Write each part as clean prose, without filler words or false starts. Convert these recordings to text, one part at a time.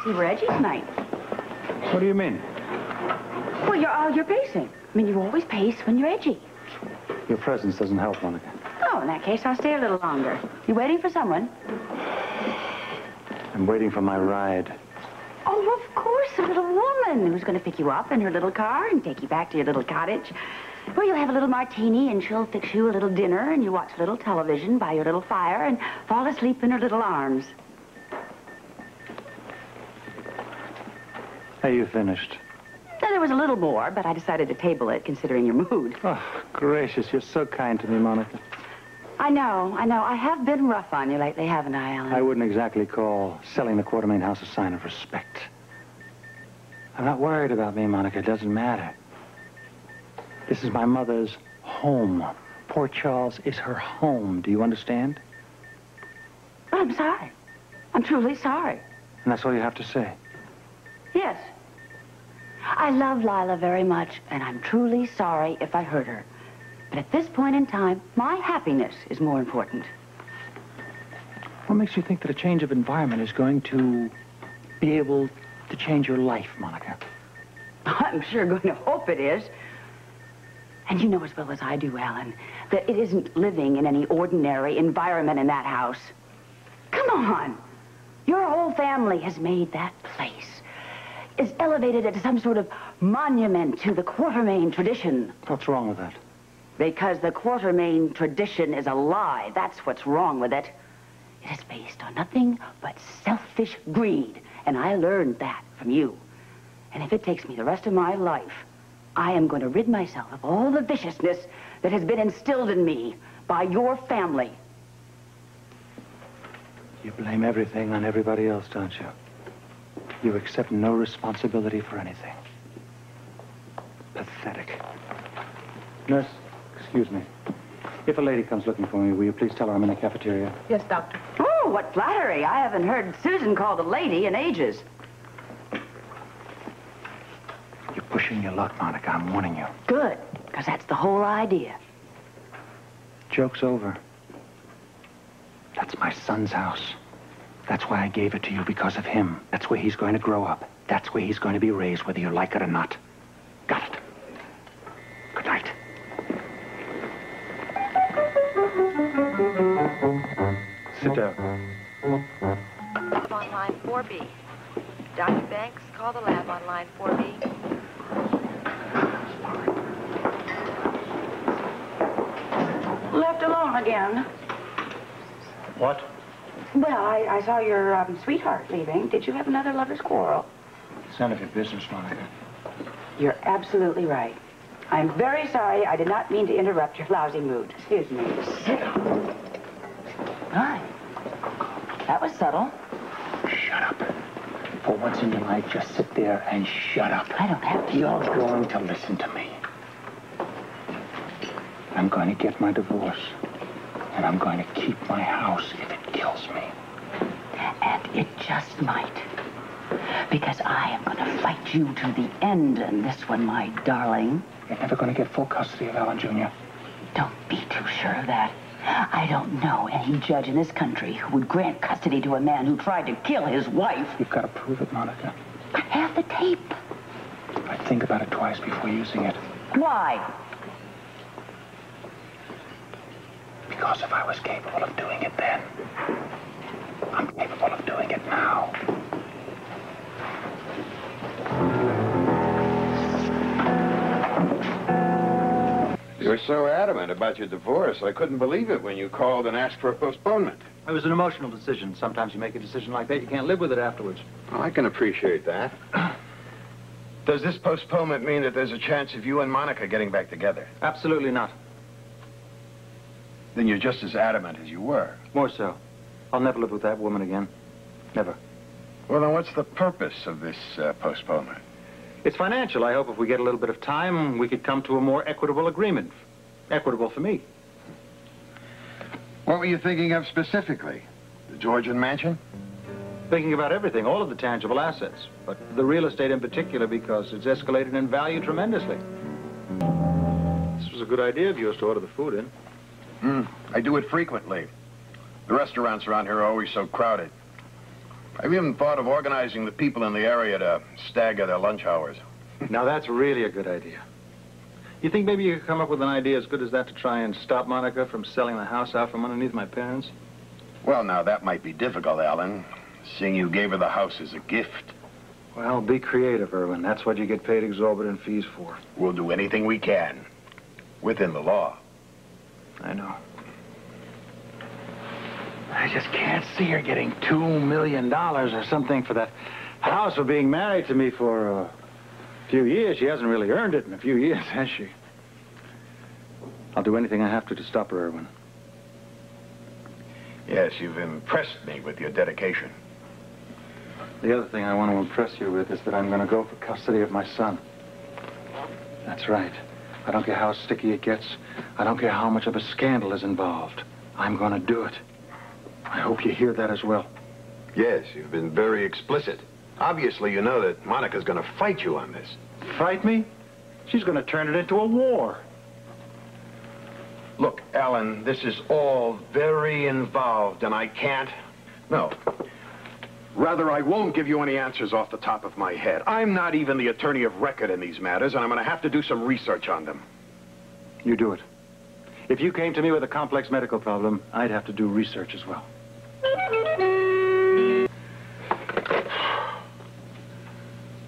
see Reggie tonight. What do you mean? Well, you're pacing. I mean, you always pace when you're edgy. Your presence doesn't help, Monica. Oh, in that case, I'll stay a little longer. You waiting for someone? I'm waiting for my ride. Oh, of course, a little woman who's going to pick you up in her little car and take you back to your little cottage, where you'll have a little martini and she'll fix you a little dinner and you watch a little television by your little fire and fall asleep in her little arms. Are you finished? Now, there was a little more, but I decided to table it, considering your mood. Oh, gracious, you're so kind to me, Monica. I know. I have been rough on you lately, haven't I, Alan? I wouldn't exactly call selling the Quartermain house a sign of respect. I'm not worried about me, Monica. It doesn't matter. This is my mother's home. Port Charles is her home. Do you understand? Well, I'm sorry. I'm truly sorry. And that's all you have to say? Yes. I love Lila very much, and I'm truly sorry if I hurt her. But at this point in time, my happiness is more important. What makes you think that a change of environment is going to be able to change your life, Monica? I'm sure going to hope it is. And you know as well as I do, Alan, that it isn't living in any ordinary environment in that house. Come on. Your whole family has made that place. Is elevated into some sort of monument to the Quartermain tradition. What's wrong with that? Because the Quartermain tradition is a lie. That's what's wrong with it. It is based on nothing but selfish greed. And I learned that from you. And if it takes me the rest of my life, I am going to rid myself of all the viciousness that has been instilled in me by your family. You blame everything on everybody else, don't you? You accept no responsibility for anything. Pathetic. Nurse, excuse me. If a lady comes looking for me, will you please tell her I'm in the cafeteria? Yes, doctor. Oh, what flattery. I haven't heard Susan called a lady in ages. You're pushing your luck, Monica. I'm warning you. Good, because that's the whole idea. Joke's over. That's my son's house. That's why I gave it to you, because of him. That's where he's going to grow up. That's where he's going to be raised, whether you like it or not. Got it. Good night. Sit down. Lab on line 4B. Dr. Banks, call the lab on line 4B. Left alone again. What? Well, I saw your sweetheart leaving. Did you have another lover's quarrel? It's none of your business, Monica. You're absolutely right. I'm very sorry. I did not mean to interrupt your lousy mood. Excuse me. Sit. Hi. That was subtle. Shut up. For once in your life, just sit there and shut up. I don't have to. You're going to listen to me. I'm going to get my divorce. And I'm going to keep my house if it kills me. And it just might. Because I am going to fight you to the end in this one, my darling. You're never going to get full custody of Alan Jr. Don't be too sure of that. I don't know any judge in this country who would grant custody to a man who tried to kill his wife. You've got to prove it, Monica. I have the tape. I'd think about it twice before using it. Why? Because if I was capable of doing it then, I'm capable of doing it now. You were so adamant about your divorce, I couldn't believe it when you called and asked for a postponement. It was an emotional decision. Sometimes you make a decision like that, you can't live with it afterwards. Well, I can appreciate that. Does this postponement mean that there's a chance of you and Monica getting back together? Absolutely not. Then you're just as adamant as you were. More so. I'll never live with that woman again. Never. Well, then what's the purpose of this postponement? It's financial. I hope if we get a little bit of time, we could come to a more equitable agreement. Equitable for me. What were you thinking of specifically? The Georgian mansion? Thinking about everything, all of the tangible assets. But the real estate in particular, because it's escalated in value tremendously. This was a good idea of yours to order the food in. I do it frequently. The restaurants around here are always so crowded. I've even thought of organizing the people in the area to stagger their lunch hours. Now, that's really a good idea. You think maybe you could come up with an idea as good as that to try and stop Monica from selling the house out from underneath my parents? Well, now, that might be difficult, Alan, seeing you gave her the house as a gift. Well, be creative, Irwin. That's what you get paid exorbitant fees for. We'll do anything we can, within the law. I know. I just can't see her getting $2 million or something for that house for being married to me for a few years. She hasn't really earned it in a few years, has she? I'll do anything I have to stop her, Irwin. Yes, you've impressed me with your dedication. The other thing I want to impress you with is that I'm going to go for custody of my son. That's right. I don't care how sticky it gets. I don't care how much of a scandal is involved. I'm going to do it. I hope you hear that as well. Yes, you've been very explicit. Obviously, you know that Monica's going to fight you on this. Fight me? She's going to turn it into a war. Look, Alan, this is all very involved, and I can't... No. Rather, I won't give you any answers off the top of my head. I'm not even the attorney of record in these matters, and I'm going to have to do some research on them. You do it. If you came to me with a complex medical problem, I'd have to do research as well.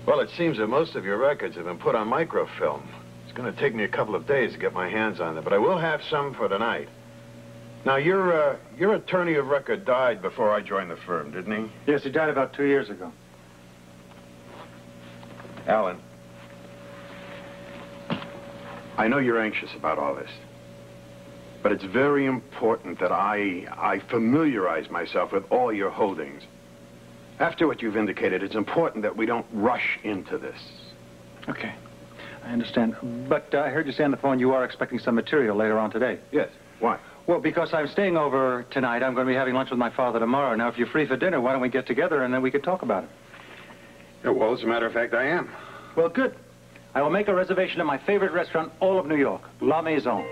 Well, it seems that most of your records have been put on microfilm. It's going to take me a couple of days to get my hands on them, but I will have some for tonight. Now, your attorney of record died before I joined the firm, didn't he? Yes, he died about 2 years ago. Alan, I know you're anxious about all this, but it's very important that I familiarize myself with all your holdings. After what you've indicated, it's important that we don't rush into this. Okay. I understand. But I heard you say on the phone you are expecting some material later on today. Yes. Why? Well, because I'm staying over tonight. I'm going to be having lunch with my father tomorrow. Now, if you're free for dinner, why don't we get together and then we can talk about it? Yeah, well, as a matter of fact, I am. Well, good. I will make a reservation at my favorite restaurant, all of New York, La Maison.